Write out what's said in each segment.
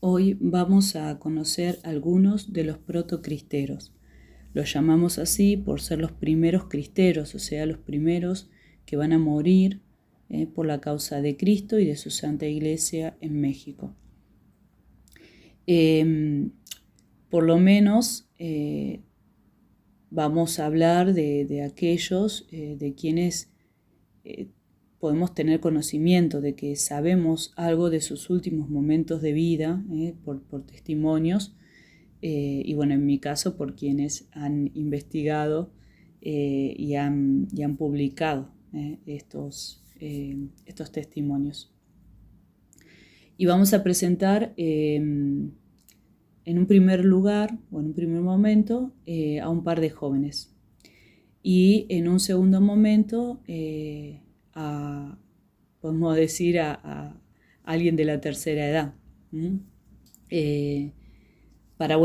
Hoy vamos a conocer algunos de los protocristeros. Los llamamos así por ser los primeros cristeros, o sea, los primeros que van a morir por la causa de Cristo y de su Santa Iglesia en México. Por lo menos vamos a hablar de aquellos de quienes podemos tener conocimiento, de que sabemos algo de sus últimos momentos de vida por testimonios y bueno, en mi caso por quienes han investigado y han publicado estos testimonios. Y vamos a presentar en un primer lugar o en un primer momento a un par de jóvenes y en un segundo momento podemos decir a alguien de la tercera edad, para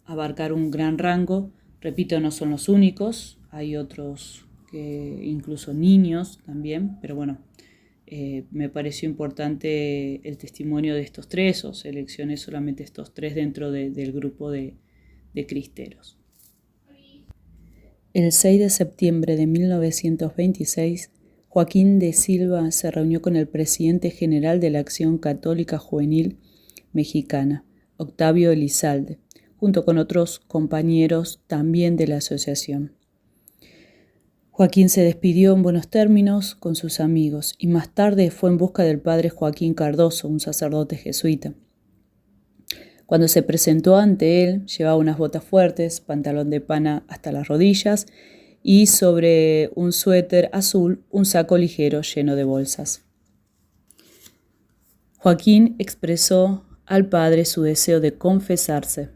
abarcar un gran rango. Repito, no son los únicos, hay otros que incluso niños también, pero me pareció importante el testimonio de estos tres, o seleccioné solamente estos tres dentro del grupo de cristeros. El 6 de septiembre de 1926, Joaquín de Silva se reunió con el presidente general de la Acción Católica Juvenil Mexicana, Octavio Elizalde, junto con otros compañeros también de la asociación. Joaquín se despidió en buenos términos con sus amigos y más tarde fue en busca del padre Joaquín Cardoso, un sacerdote jesuita. Cuando se presentó ante él, llevaba unas botas fuertes, pantalón de pana hasta las rodillas y sobre un suéter azul un saco ligero lleno de bolsas. Joaquín expresó al padre su deseo de confesarse.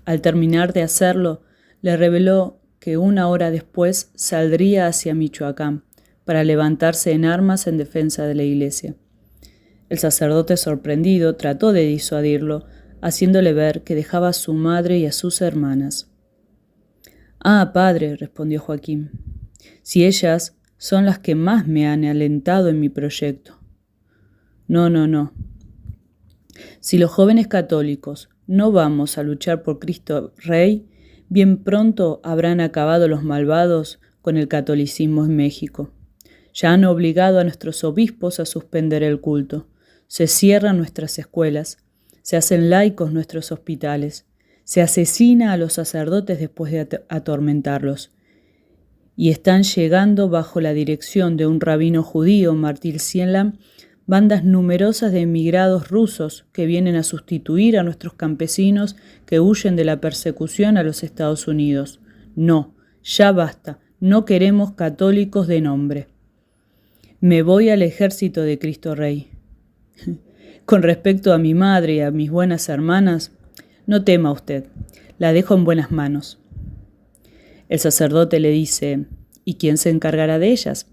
Al terminar de hacerlo, le reveló que una hora después saldría hacia Michoacán para levantarse en armas en defensa de la iglesia. El sacerdote, sorprendido, trató de disuadirlo, haciéndole ver que dejaba a su madre y a sus hermanas. «Ah, padre», respondió Joaquín, «si ellas son las que más me han alentado en mi proyecto». No. Si los jóvenes católicos no vamos a luchar por Cristo Rey, bien pronto habrán acabado los malvados con el catolicismo en México. Ya han obligado a nuestros obispos a suspender el culto. Se cierran nuestras escuelas. Se hacen laicos nuestros hospitales. Se asesina a los sacerdotes después de atormentarlos. Y están llegando bajo la dirección de un rabino judío, Martín Cienlam, bandas numerosas de emigrados rusos que vienen a sustituir a nuestros campesinos que huyen de la persecución a los Estados Unidos. No, ya basta, no queremos católicos de nombre. Me voy al ejército de Cristo Rey. Con respecto a mi madre y a mis buenas hermanas, no tema usted, la dejo en buenas manos. El sacerdote le dice, ¿y quién se encargará de ellas?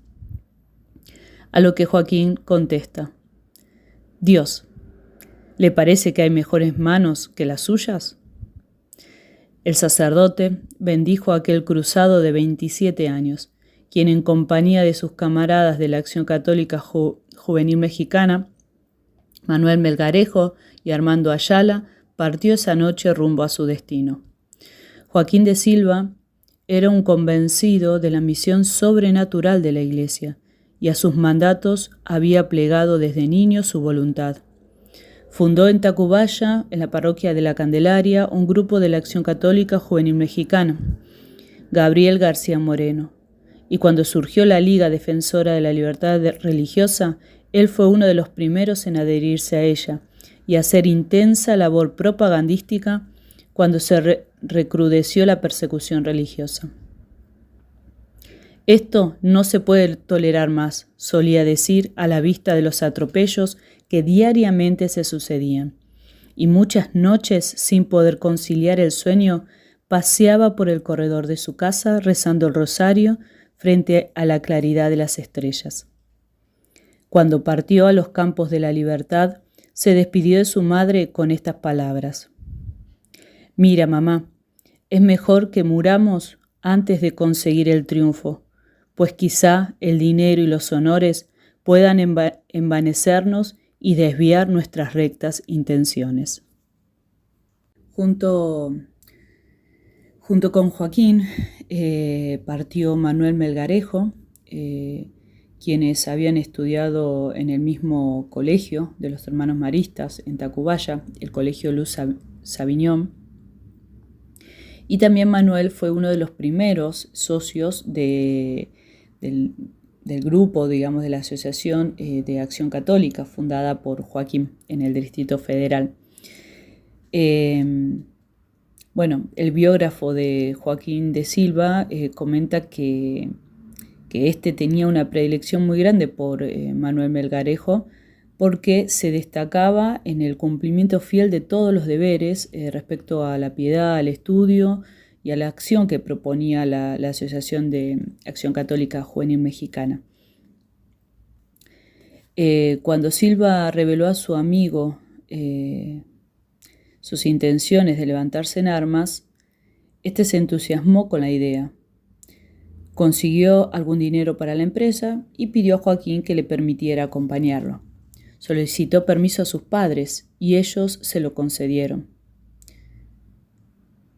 A lo que Joaquín contesta, Dios, ¿le parece que hay mejores manos que las suyas? El sacerdote bendijo a aquel cruzado de 27 años, quien en compañía de sus camaradas de la Acción Católica Juvenil Mexicana, Manuel Melgarejo y Armando Ayala, partió esa noche rumbo a su destino. Joaquín de Silva era un convencido de la misión sobrenatural de la Iglesia, y a sus mandatos había plegado desde niño su voluntad. Fundó en Tacubaya, en la parroquia de la Candelaria, un grupo de la Acción Católica Juvenil Mexicana, Gabriel García Moreno, y cuando surgió la Liga Defensora de la Libertad Religiosa, él fue uno de los primeros en adherirse a ella y hacer intensa labor propagandística cuando se recrudeció la persecución religiosa. Esto no se puede tolerar más, solía decir a la vista de los atropellos que diariamente se sucedían, y muchas noches, sin poder conciliar el sueño, paseaba por el corredor de su casa rezando el rosario frente a la claridad de las estrellas. Cuando partió a los campos de la libertad, se despidió de su madre con estas palabras. «Mira, mamá, es mejor que muramos antes de conseguir el triunfo, pues quizá el dinero y los honores puedan envanecernos y desviar nuestras rectas intenciones». Junto con Joaquín partió Manuel Melgarejo, quienes habían estudiado en el mismo colegio de los hermanos maristas en Tacubaya, el colegio Luz Saviñón. Y también Manuel fue uno de los primeros socios del grupo, digamos, de la Asociación de Acción Católica, fundada por Joaquín en el Distrito Federal. El biógrafo de Joaquín de Silva comenta que este tenía una predilección muy grande por Manuel Melgarejo, porque se destacaba en el cumplimiento fiel de todos los deberes respecto a la piedad, al estudio y a la acción que proponía la Asociación de Acción Católica Juvenil Mexicana. Cuando Silva reveló a su amigo sus intenciones de levantarse en armas, este se entusiasmó con la idea. Consiguió algún dinero para la empresa y pidió a Joaquín que le permitiera acompañarlo. Solicitó permiso a sus padres y ellos se lo concedieron.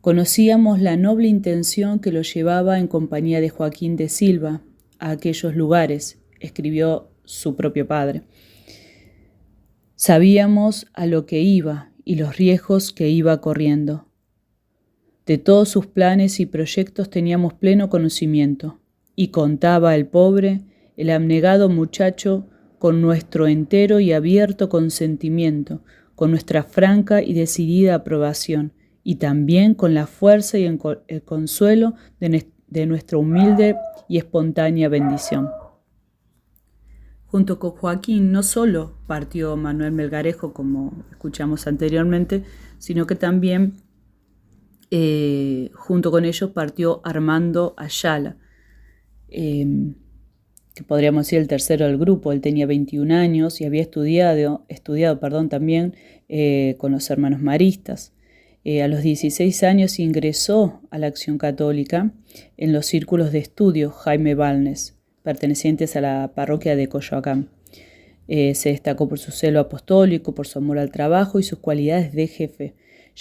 Conocíamos la noble intención que lo llevaba en compañía de Joaquín de Silva a aquellos lugares, escribió su propio padre. Sabíamos a lo que iba y los riesgos que iba corriendo. De todos sus planes y proyectos teníamos pleno conocimiento, y contaba el pobre, el abnegado muchacho, con nuestro entero y abierto consentimiento, con nuestra franca y decidida aprobación, y también con la fuerza y el consuelo de nuestra humilde y espontánea bendición. Junto con Joaquín no solo partió Manuel Melgarejo, como escuchamos anteriormente, sino que también junto con ellos partió Armando Ayala, que podríamos decir el tercero del grupo. Él tenía 21 años y había estudiado también con los hermanos maristas. A los 16 años ingresó a la Acción Católica en los círculos de estudio Jaime Balnes, pertenecientes a la parroquia de Coyoacán. Se destacó por su celo apostólico, por su amor al trabajo y sus cualidades de jefe.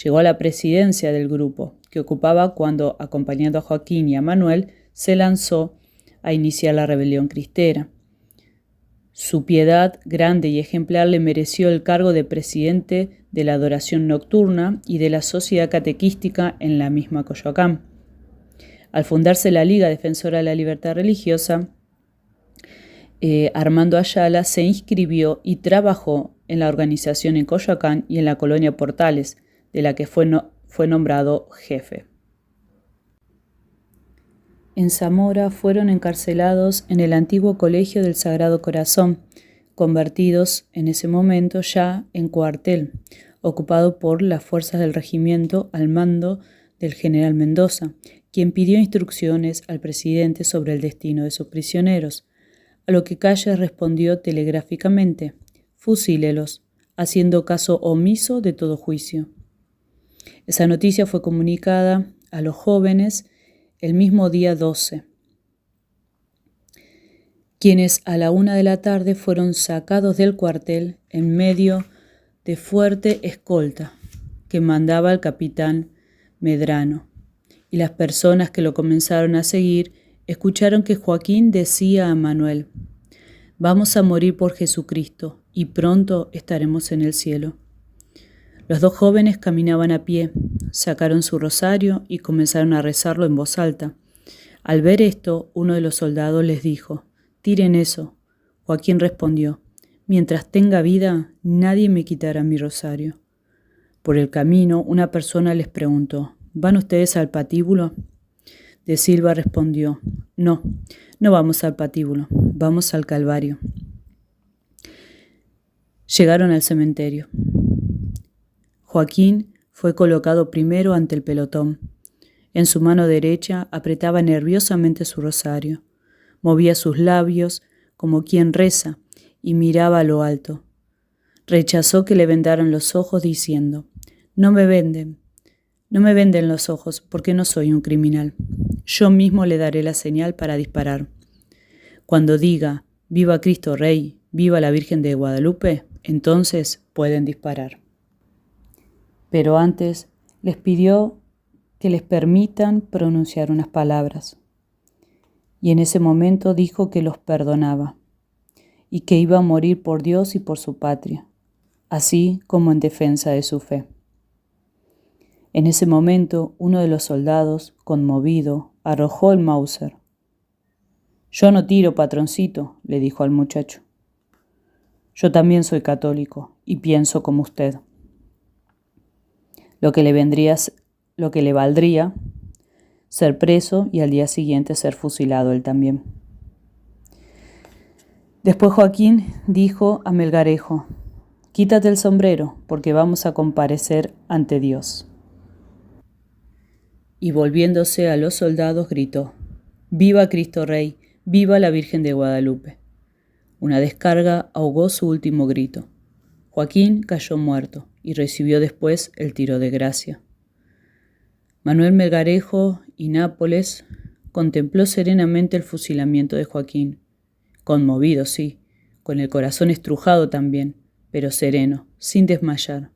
Llegó a la presidencia del grupo, que ocupaba cuando, acompañando a Joaquín y a Manuel, se lanzó a iniciar la rebelión cristera. Su piedad grande y ejemplar le mereció el cargo de presidente de la adoración nocturna y de la sociedad catequística en la misma Coyoacán. Al fundarse la Liga Defensora de la Libertad Religiosa, Armando Ayala se inscribió y trabajó en la organización en Coyoacán y en la colonia Portales, de la que fue nombrado jefe. En Zamora fueron encarcelados en el antiguo Colegio del Sagrado Corazón, convertidos en ese momento ya en cuartel, ocupado por las fuerzas del regimiento al mando del general Mendoza, quien pidió instrucciones al presidente sobre el destino de sus prisioneros, a lo que Calles respondió telegráficamente: «Fusílelos», haciendo caso omiso de todo juicio. Esa noticia fue comunicada a los jóvenes el mismo día 12, quienes a la 1 de la tarde fueron sacados del cuartel en medio de fuerte escolta que mandaba el capitán Medrano, y las personas que lo comenzaron a seguir escucharon que Joaquín decía a Manuel: «Vamos a morir por Jesucristo y pronto estaremos en el cielo». Los dos jóvenes caminaban a pie, sacaron su rosario y comenzaron a rezarlo en voz alta. Al ver esto, uno de los soldados les dijo: «Tiren eso». Joaquín respondió: «Mientras tenga vida, nadie me quitará mi rosario». Por el camino, una persona les preguntó: «¿Van ustedes al patíbulo?». De Silva respondió: «No, no vamos al patíbulo, vamos al Calvario». Llegaron al cementerio. Joaquín fue colocado primero ante el pelotón. En su mano derecha apretaba nerviosamente su rosario. Movía sus labios como quien reza y miraba a lo alto. Rechazó que le vendaran los ojos diciendo: «No me venden los ojos porque no soy un criminal. Yo mismo le daré la señal para disparar. Cuando diga: Viva Cristo Rey, viva la Virgen de Guadalupe, entonces pueden disparar». Pero antes Les pidió que les permitan pronunciar unas palabras, y en ese momento dijo que los perdonaba y que iba a morir por Dios y por su patria, así como en defensa de su fe. En ese momento, uno de los soldados, conmovido, arrojó el Mauser. «Yo no tiro, patroncito», le dijo al muchacho. «Yo también soy católico y pienso como usted». Lo que le valdría ser preso y al día siguiente ser fusilado él también. Después Joaquín dijo a Melgarejo: «Quítate el sombrero, porque vamos a comparecer ante Dios». Y volviéndose a los soldados gritó: «¡Viva Cristo Rey! ¡Viva la Virgen de Guadalupe!». Una descarga ahogó su último grito. Joaquín cayó muerto y recibió después el tiro de gracia. Manuel Melgarejo y Nápoles contempló serenamente el fusilamiento de Joaquín, conmovido, sí, con el corazón estrujado también, pero sereno, sin desmayar.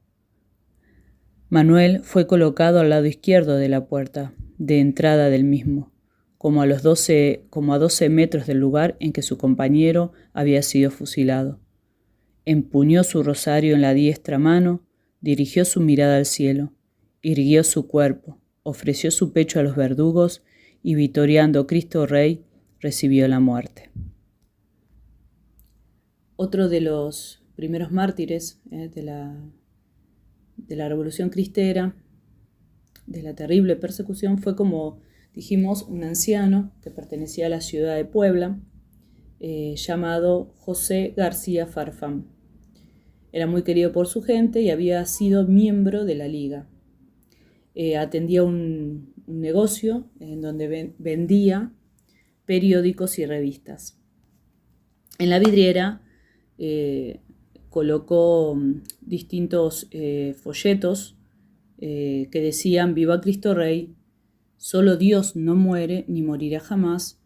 Manuel fue colocado al lado izquierdo de la puerta de entrada del mismo, como a 12 metros del lugar en que su compañero había sido fusilado. Empuñó su rosario en la diestra mano, dirigió su mirada al cielo, irguió su cuerpo, ofreció su pecho a los verdugos y, vitoreando Cristo Rey, recibió la muerte. Otro de los primeros mártires de la Revolución Cristera, de la terrible persecución, fue, como dijimos, un anciano que pertenecía a la ciudad de Puebla, llamado José García Farfán. Era muy querido por su gente y había sido miembro de la Liga. Atendía un negocio en donde vendía periódicos y revistas. En la vidriera colocó distintos folletos que decían: «Viva Cristo Rey, solo Dios no muere ni morirá jamás,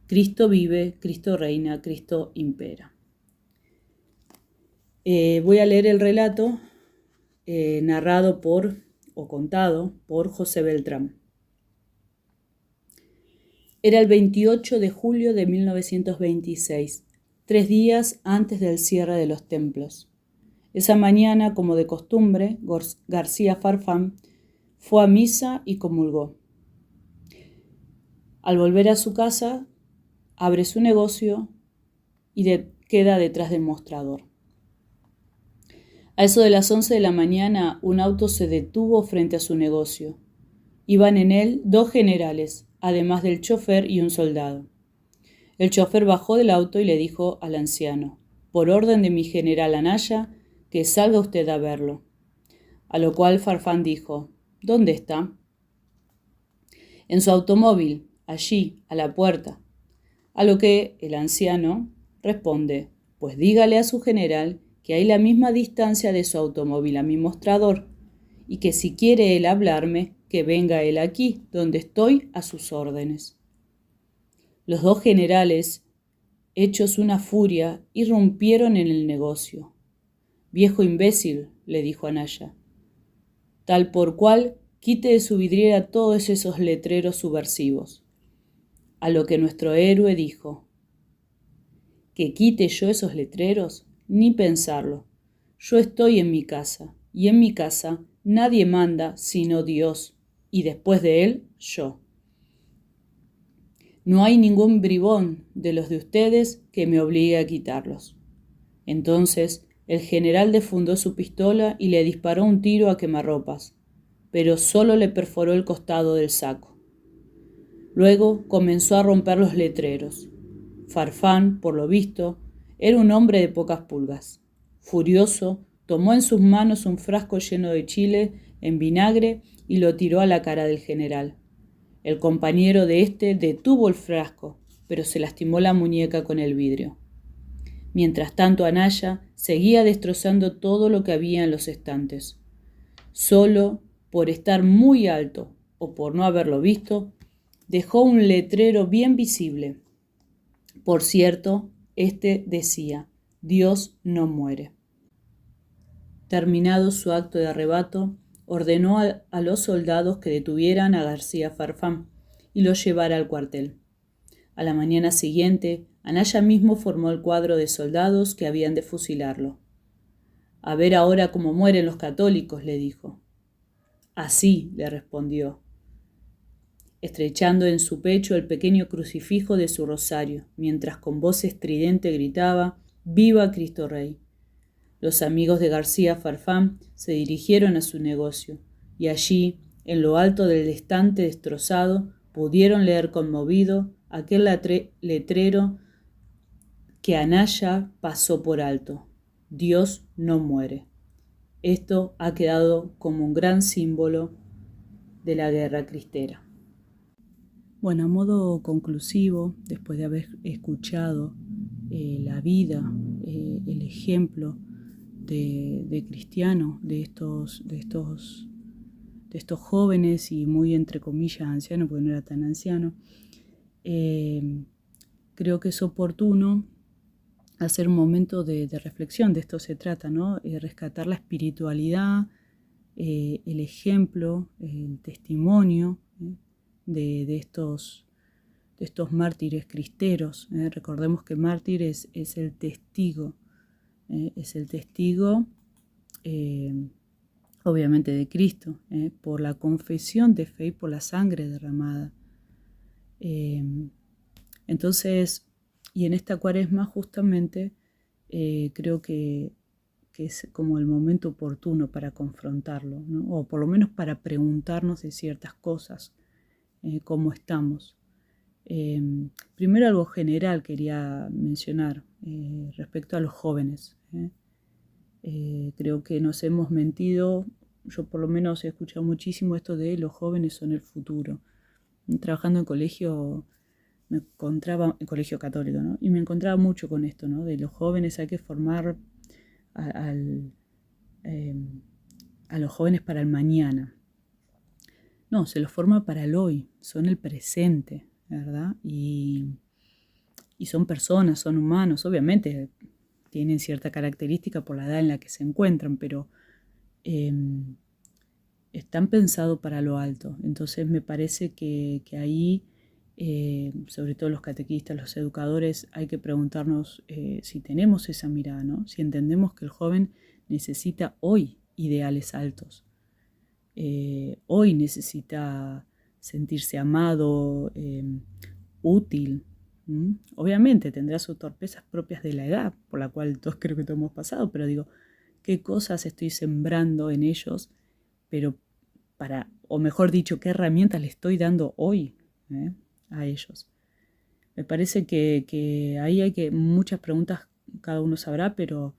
Cristo vive, Cristo reina, Cristo impera». Voy a leer el relato narrado o contado por José Beltrán. Era el 28 de julio de 1926, 3 días antes del cierre de los templos. Esa mañana, como de costumbre, García Farfán fue a misa y comulgó. Al volver a su casa, abre su negocio y queda detrás del mostrador. A eso de las 11 de la mañana, un auto se detuvo frente a su negocio. Iban en él 2 generales, además del chofer y un soldado. El chofer bajó del auto y le dijo al anciano: «Por orden de mi general Anaya, que salga usted a verlo». A lo cual Farfán dijo: «¿Dónde está?». «En su automóvil, allí, a la puerta». A lo que el anciano responde: «Pues dígale a su general que hay la misma distancia de su automóvil a mi mostrador, y que si quiere él hablarme, que venga él aquí, donde estoy, a sus órdenes». Los 2 generales, hechos una furia, irrumpieron en el negocio. «Viejo imbécil», le dijo Anaya, «tal por cual quite de su vidriera todos esos letreros subversivos». A lo que nuestro héroe dijo: «¿Que quite yo esos letreros? Ni pensarlo. Yo estoy en mi casa, y en mi casa nadie manda sino Dios, y después de él, yo. No hay ningún bribón de los de ustedes que me obligue a quitarlos». Entonces el general defundó su pistola y le disparó un tiro a quemarropas, pero solo le perforó el costado del saco. Luego comenzó a romper los letreros. Farfán, por lo visto, era un hombre de pocas pulgas. Furioso, tomó en sus manos un frasco lleno de chile en vinagre y lo tiró a la cara del general. El compañero de este detuvo el frasco, pero se lastimó la muñeca con el vidrio. Mientras tanto, Anaya seguía destrozando todo lo que había en los estantes. Solo por estar muy alto, o por no haberlo visto, dejó un letrero bien visible. Por cierto, este decía: «Dios no muere». Terminado su acto de arrebato, ordenó a los soldados que detuvieran a García Farfán y lo llevara al cuartel. A la mañana siguiente, Anaya mismo formó el cuadro de soldados que habían de fusilarlo. «A ver ahora cómo mueren los católicos», le dijo. «Así», le respondió, estrechando en su pecho el pequeño crucifijo de su rosario, mientras con voz estridente gritaba «¡Viva Cristo Rey!». Los amigos de García Farfán se dirigieron a su negocio, y allí, en lo alto del estante destrozado, pudieron leer conmovido aquel letrero que Anaya pasó por alto: «Dios no muere». Esto ha quedado como un gran símbolo de la guerra cristera. Bueno, a modo conclusivo, después de haber escuchado la vida, el ejemplo de Cristiano, de estos jóvenes y muy entre comillas ancianos, porque no era tan anciano, creo que es oportuno hacer un momento de reflexión. De esto se trata, ¿no? Rescatar la espiritualidad, el ejemplo, el testimonio de estos mártires cristeros. Recordemos que mártir es el testigo, obviamente de Cristo, por la confesión de fe y por la sangre derramada. Entonces, y en esta Cuaresma justamente creo que es como el momento oportuno para confrontarlo, ¿no? O por lo menos para preguntarnos de ciertas cosas, cómo estamos. Primero algo general quería mencionar respecto a los jóvenes. Creo que nos hemos mentido. Yo por lo menos he escuchado muchísimo esto de los jóvenes son el futuro. Trabajando en colegio, me encontraba en colegio católico, ¿no? Y me encontraba mucho con esto, ¿no? De los jóvenes hay que formar a los jóvenes para el mañana. No, se los forma para el hoy, son el presente, ¿verdad? Y son personas, son humanos, obviamente tienen cierta característica por la edad en la que se encuentran, pero están pensados para lo alto. Entonces me parece que ahí, sobre todo los catequistas, los educadores, hay que preguntarnos si tenemos esa mirada, ¿no? Si entendemos que el joven necesita hoy ideales altos. Hoy necesita sentirse amado, útil. Obviamente tendrá sus torpezas propias de la edad, por la cual todos creo que todos hemos pasado, pero digo, ¿qué cosas estoy sembrando en ellos? Pero o mejor dicho, ¿qué herramientas le estoy dando hoy a ellos? Me parece que ahí hay muchas preguntas, cada uno sabrá, pero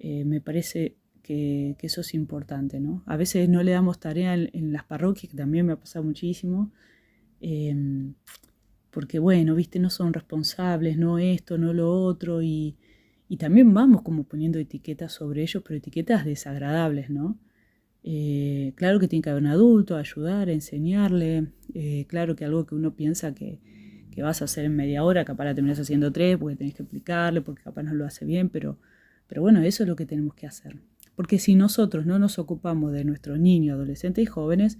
me parece que eso es importante, ¿no? A veces no le damos tarea en las parroquias, que también me ha pasado muchísimo, porque bueno, viste, no son responsables, no esto, no lo otro, y también vamos como poniendo etiquetas sobre ellos, pero etiquetas desagradables, ¿no? Claro que tiene que haber un adulto a ayudar, a enseñarle, claro que algo que uno piensa que vas a hacer en media hora, capaz la terminas haciendo 3, porque tenés que explicarle, porque capaz no lo hace bien, pero bueno, eso es lo que tenemos que hacer. Porque si nosotros no nos ocupamos de nuestros niños, adolescentes y jóvenes,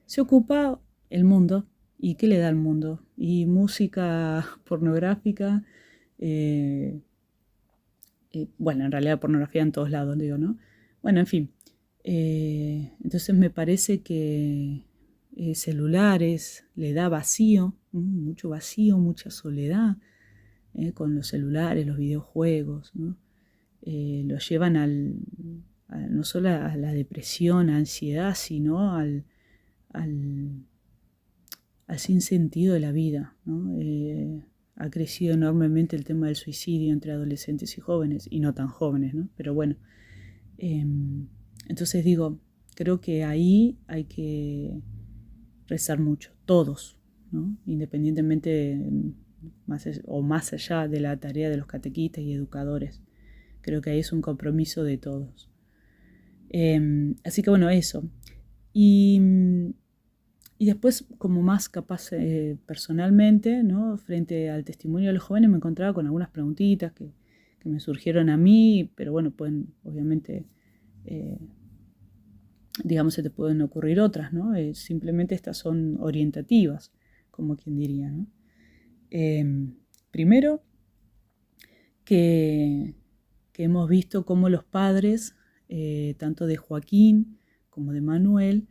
se ocupa el mundo. ¿Y qué le da al mundo? Y música pornográfica, bueno, en realidad pornografía en todos lados, digo, ¿no? Bueno, en fin. Entonces me parece que celulares le da vacío, mucho vacío, mucha soledad, con los celulares, los videojuegos, ¿no? Los llevan no solo a la depresión, a ansiedad, sino al sinsentido de la vida, ¿no? Ha crecido enormemente el tema del suicidio entre adolescentes y jóvenes, y no tan jóvenes, ¿no? Pero bueno, entonces digo, creo que ahí hay que rezar mucho, todos, ¿no? Independientemente más allá de la tarea de los catequistas y educadores. Creo que ahí es un compromiso de todos. Así que bueno, eso. Y después, como más capaz personalmente, ¿no? Frente al testimonio de los jóvenes, me encontraba con algunas preguntitas que me surgieron a mí, pero bueno, pueden obviamente digamos, se te pueden ocurrir otras, ¿no? Simplemente estas son orientativas, como quien diría, ¿no? Primero, que hemos visto cómo los padres, tanto de Joaquín como de Manuel,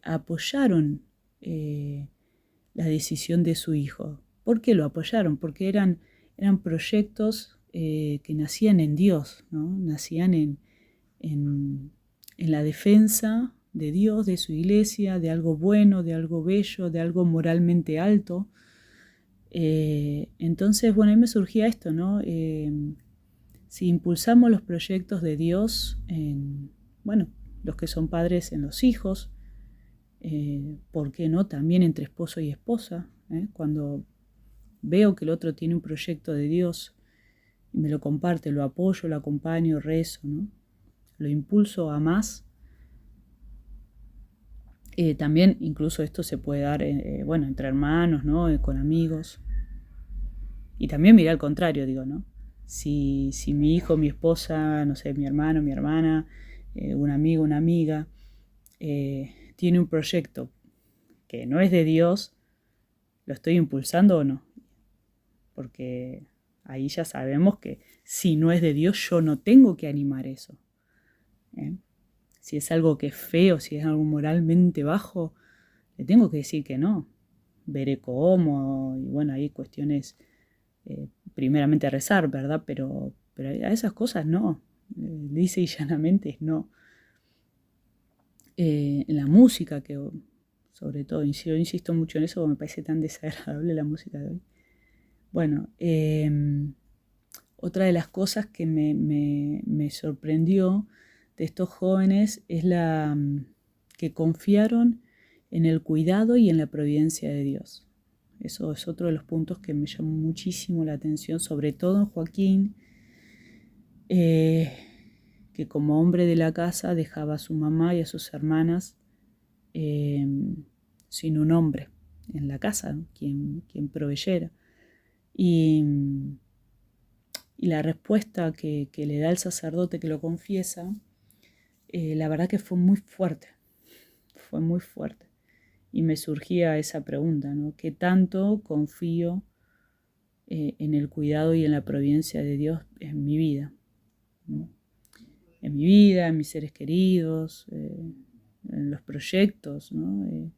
apoyaron la decisión de su hijo. ¿Por qué lo apoyaron? Porque eran proyectos que nacían en Dios, ¿no? Nacían en la defensa de Dios, de su iglesia, de algo bueno, de algo bello, de algo moralmente alto. Entonces, bueno, a mí me surgía esto, ¿no? Si impulsamos los proyectos de Dios en, bueno, los que son padres en los hijos, ¿por qué no? También entre esposo y esposa, cuando veo que el otro tiene un proyecto de Dios y me lo comparte, lo apoyo, lo acompaño, rezo, ¿no? Lo impulso a más. También incluso esto se puede dar, bueno, entre hermanos, ¿no? Con amigos. Y también miré al contrario, digo, ¿no? Si mi hijo, mi esposa, no sé, mi hermano, mi hermana, un amigo, una amiga, tiene un proyecto que no es de Dios, ¿lo estoy impulsando o no? Porque ahí ya sabemos que si no es de Dios, yo no tengo que animar eso. Si es algo que es feo, si es algo moralmente bajo, le tengo que decir que no. Veré cómo, y bueno, hay cuestiones, primeramente rezar, ¿verdad? Pero a esas cosas no. Dice y llanamente es no. En la música, que sobre todo, yo insisto mucho en eso porque me parece tan desagradable la música de hoy. Bueno, otra de las cosas que me sorprendió de estos jóvenes es que confiaron en el cuidado y en la providencia de Dios. Eso es otro de los puntos que me llamó muchísimo la atención, sobre todo en Joaquín, que como hombre de la casa dejaba a su mamá y a sus hermanas sin un hombre en la casa, ¿no? quien proveyera. Y la respuesta que le da el sacerdote que lo confiesa, la verdad que fue muy fuerte, Y me surgía esa pregunta, ¿no? ¿Qué tanto confío en el cuidado y en la providencia de Dios en mi vida? ¿No? En mi vida, en mis seres queridos, en los proyectos, ¿no?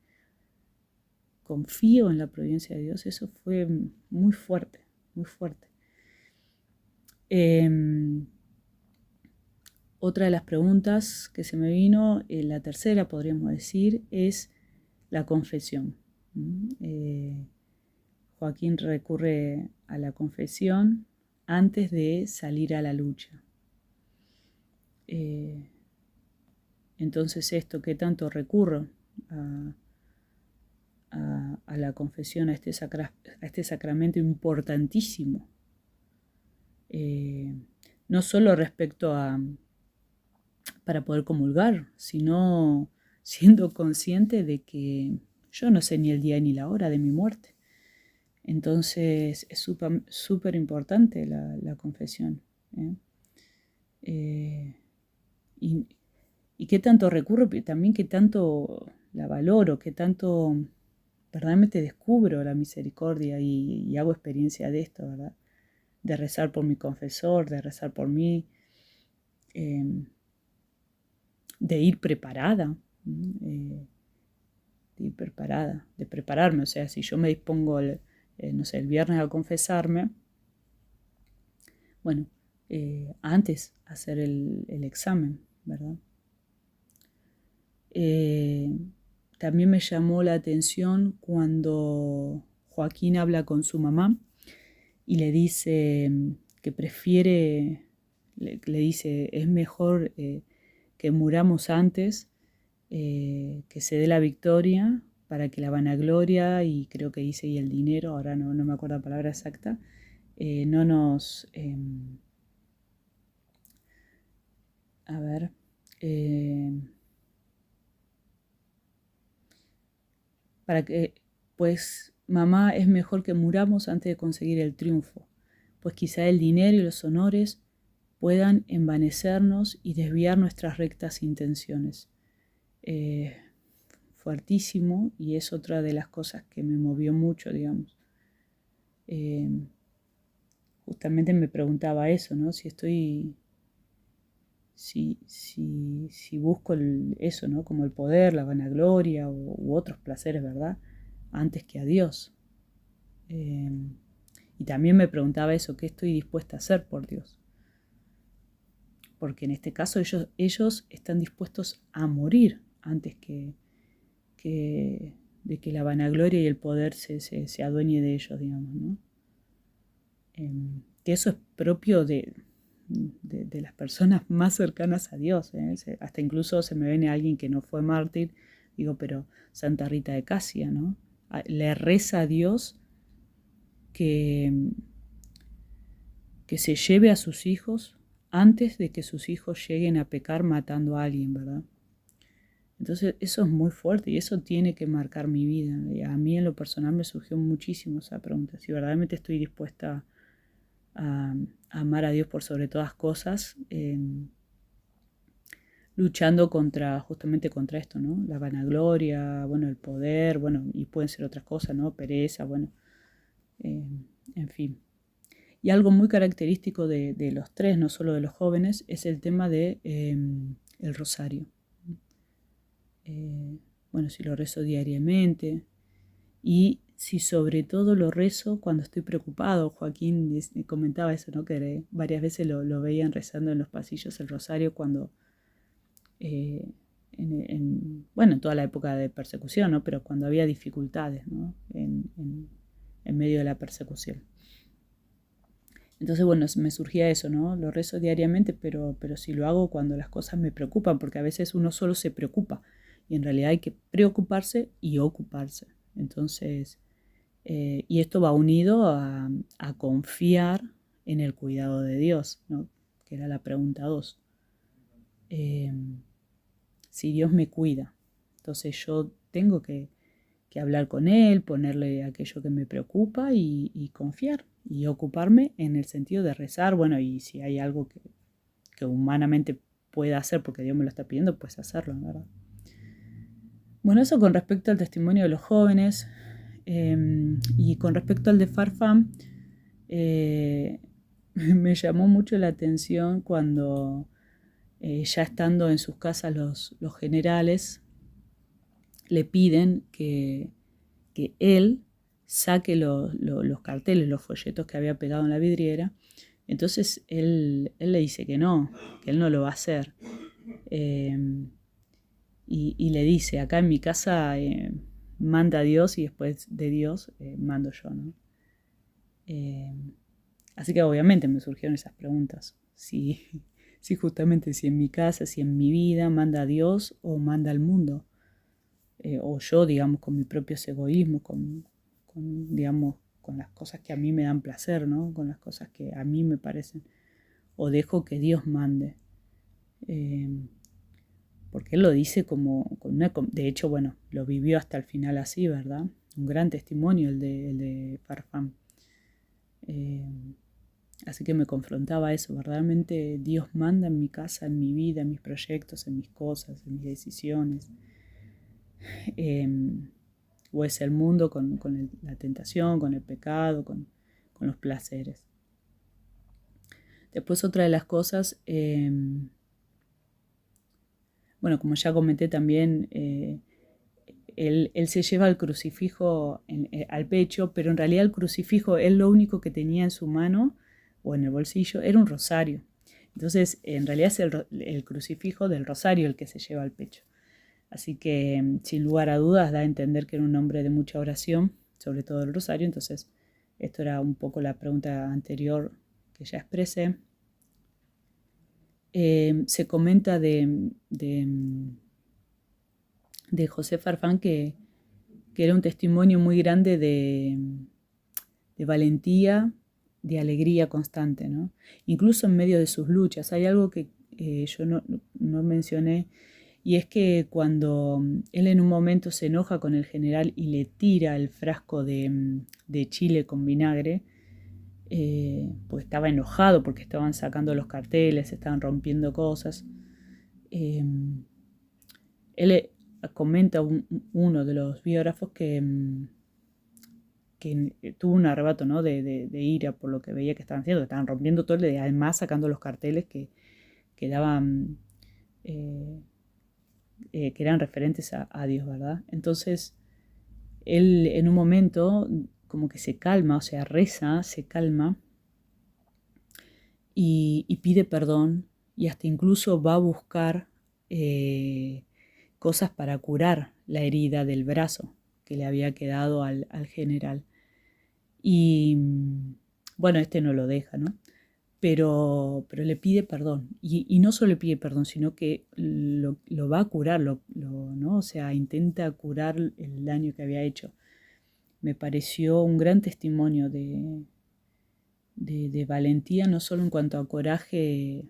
Confío en la providencia de Dios. Eso fue muy fuerte, muy fuerte. Otra de las preguntas que se me vino, la tercera podríamos decir, es la confesión. Joaquín recurre a la confesión antes de salir a la lucha. Entonces esto, ¿qué tanto recurro a la confesión, a este sacramento importantísimo? No solo respecto para poder comulgar, sino siendo consciente de que yo no sé ni el día ni la hora de mi muerte. Entonces es súper importante la confesión. Y qué tanto recurro, pero también qué tanto la valoro, qué tanto verdaderamente descubro la misericordia y hago experiencia de esto, ¿verdad? De rezar por mi confesor, de rezar por mí, de ir preparada, de prepararme. O sea, si yo me dispongo, no sé, el viernes a confesarme, bueno, antes hacer el examen, ¿verdad? También me llamó la atención cuando Joaquín habla con su mamá y le dice que prefiere, le dice, es mejor que muramos antes, que se dé la victoria para que la vanagloria, y creo que dice, y el dinero, ahora no me acuerdo la palabra exacta, no nos... a ver... para que, pues, mamá, es mejor que muramos antes de conseguir el triunfo, pues quizá el dinero y los honores puedan envanecernos y desviar nuestras rectas intenciones. fuertísimo, y es otra de las cosas que me movió mucho, digamos. Justamente me preguntaba eso, ¿no? Si busco eso, ¿no? Como el poder, la vanagloria u otros placeres, ¿verdad? Antes que a Dios. Y también me preguntaba eso, ¿qué estoy dispuesta a hacer por Dios? Porque en este caso ellos están dispuestos a morir antes de que la vanagloria y el poder se adueñe de ellos, digamos, ¿no? Que eso es propio de las personas más cercanas a Dios, ¿eh? Hasta incluso se me viene alguien que no fue mártir, digo, pero Santa Rita de Casia, ¿no? Le reza a Dios que se lleve a sus hijos antes de que sus hijos lleguen a pecar matando a alguien, ¿verdad? Entonces eso es muy fuerte y eso tiene que marcar mi vida. Y a mí en lo personal me surgió muchísimo esa pregunta, si verdaderamente estoy dispuesta a amar a Dios por sobre todas cosas, luchando justamente contra esto, ¿no? La vanagloria, bueno, el poder, bueno, y pueden ser otras cosas, ¿no? Pereza, bueno, en fin. Y algo muy característico de los tres, no solo de los jóvenes, es el tema de el rosario. Bueno, si lo rezo diariamente y si sobre todo lo rezo cuando estoy preocupado. Joaquín comentaba eso, ¿no? Que varias veces lo veían rezando en los pasillos el rosario cuando, bueno, en toda la época de persecución, ¿no? Pero cuando había dificultades, ¿no? En medio de la persecución. Entonces, bueno, me surgía eso, ¿no? Lo rezo diariamente, pero si lo hago cuando las cosas me preocupan, porque a veces uno solo se preocupa y en realidad hay que preocuparse y ocuparse. Entonces, y esto va unido a confiar en el cuidado de Dios, ¿no? Que era la pregunta 2. Si Dios me cuida, entonces yo tengo que hablar con Él, ponerle aquello que me preocupa y confiar y ocuparme en el sentido de rezar. Bueno, y si hay algo que humanamente pueda hacer porque Dios me lo está pidiendo, pues hacerlo, ¿verdad? Bueno, eso con respecto al testimonio de los jóvenes. Y con respecto al de Farfán, me llamó mucho la atención cuando ya estando en sus casas los generales le piden que él saque los carteles, los folletos que había pegado en la vidriera. Entonces él le dice que él no lo va a hacer. Y le dice, acá en mi casa manda Dios y después de Dios mando yo, ¿no? Así que obviamente me surgieron esas preguntas. Si justamente si en mi casa, si en mi vida manda Dios o manda el mundo. O yo, digamos, con mis propios egoísmos, digamos, con las cosas que a mí me dan placer, ¿no? Con las cosas que a mí me parecen. O dejo que Dios mande. Porque Él lo dice de hecho, bueno, lo vivió hasta el final así, ¿verdad? Un gran testimonio el de Farfán. Así que me confrontaba a eso, verdaderamente Dios manda en mi casa, en mi vida, en mis proyectos, en mis cosas, en mis decisiones. O es el mundo con la tentación, con el pecado, con los placeres. Después otra de las cosas, bueno, como ya comenté también, él se lleva el crucifijo al pecho, pero en realidad el crucifijo, él lo único que tenía en su mano o en el bolsillo era un rosario. Entonces, en realidad es el crucifijo del rosario el que se lleva al pecho. Así que, sin lugar a dudas, da a entender que era un hombre de mucha oración, sobre todo el rosario. Entonces, esto era un poco la pregunta anterior que ya expresé. Se comenta de José Farfán que era un testimonio muy grande de valentía, de alegría constante, ¿no? Incluso en medio de sus luchas. Hay algo que yo no mencioné, y es que cuando él en un momento se enoja con el general y le tira el frasco de chile con vinagre, pues estaba enojado porque estaban sacando los carteles, estaban rompiendo cosas. Él comenta uno de los biógrafos que tuvo un arrebato, ¿no? de ira por lo que veía que estaban haciendo, que estaban rompiendo todo, y además sacando los carteles que daban, que eran referentes a Dios, ¿verdad? Entonces, él en un momento como que se calma, o sea, reza, se calma y pide perdón, y hasta incluso va a buscar cosas para curar la herida del brazo que le había quedado al general. Y bueno, no lo deja, ¿no? Pero le pide perdón. Y no solo le pide perdón, sino que lo va a curar, ¿no? O sea, intenta curar el daño que había hecho. Me pareció un gran testimonio de valentía, no solo en cuanto a coraje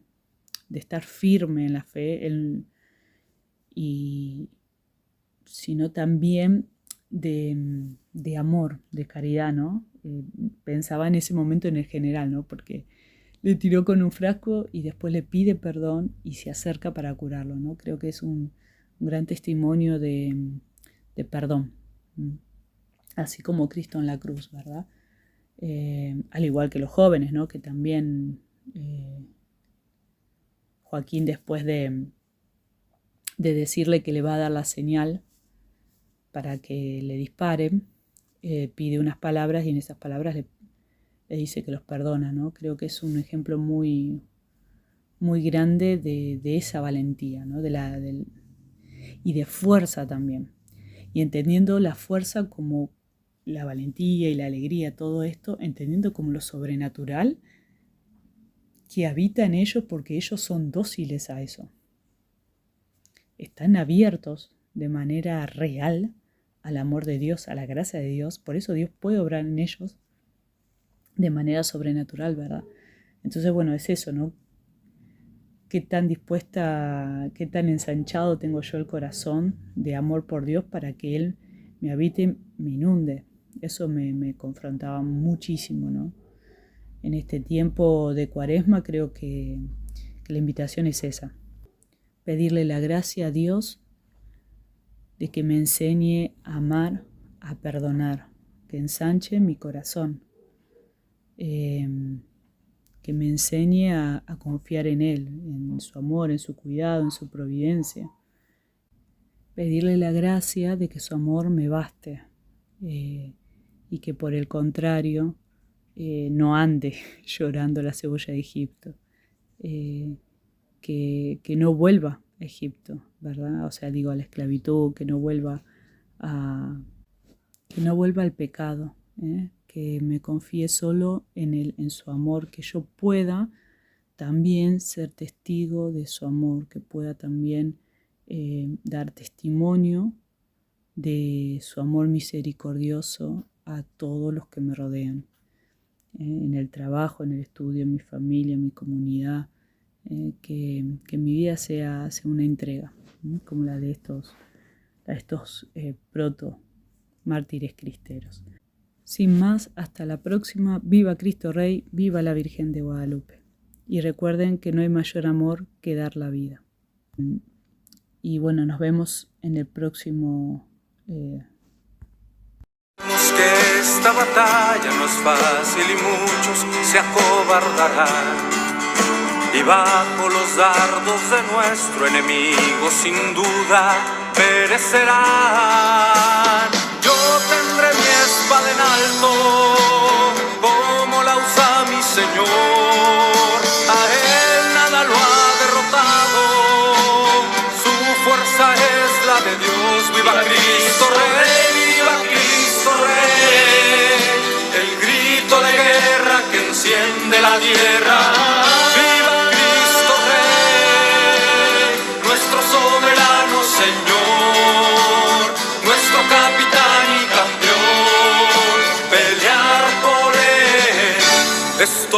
de estar firme en la fe, sino también de amor, de caridad, ¿no? Pensaba en ese momento en el general, ¿no? Porque le tiró con un frasco y después le pide perdón y se acerca para curarlo, ¿no? Creo que es un gran testimonio de perdón, así como Cristo en la cruz, ¿verdad? Al igual que los jóvenes, ¿no? Que también Joaquín, después de decirle que le va a dar la señal para que le disparen, pide unas palabras y en esas palabras le dice que los perdona, ¿no? Creo que es un ejemplo muy, muy grande de esa valentía, ¿no? Y de fuerza también. Y entendiendo la fuerza como la valentía y la alegría, todo esto, entendiendo como lo sobrenatural que habita en ellos, porque ellos son dóciles a eso. Están abiertos de manera real al amor de Dios, a la gracia de Dios. Por eso Dios puede obrar en ellos de manera sobrenatural, ¿verdad? Entonces, bueno, es eso, ¿no? Qué tan dispuesta, qué tan ensanchado tengo yo el corazón de amor por Dios para que Él me habite, me inunde. Eso me confrontaba muchísimo, ¿no? En este tiempo de Cuaresma creo que la invitación es esa. Pedirle la gracia a Dios de que me enseñe a amar, a perdonar, que ensanche mi corazón, que me enseñe a confiar en Él, en su amor, en su cuidado, en su providencia. Pedirle la gracia de que su amor me baste y que por el contrario no ande llorando la cebolla de Egipto, que no vuelva a Egipto, ¿verdad? O sea, digo, a la esclavitud, que no vuelva al pecado, que me confíe solo en Él, en su amor, que yo pueda también ser testigo de su amor, que pueda también dar testimonio de su amor misericordioso a todos los que me rodean, en el trabajo, en el estudio, en mi familia, en mi comunidad, que mi vida sea una entrega, como la de estos proto mártires cristeros. Sin más, hasta la próxima. Viva Cristo Rey, viva la Virgen de Guadalupe. Y recuerden que no hay mayor amor que dar la vida. Y bueno, nos vemos en el próximo. Que esta batalla no es fácil y muchos se acobardarán. Y bajo los dardos de nuestro enemigo sin duda perecerán. Yo tendré mi espada en alto, como la usa mi Señor. A Él nada lo ha derrotado, su fuerza es la de Dios. ¡Viva Cristo Rey!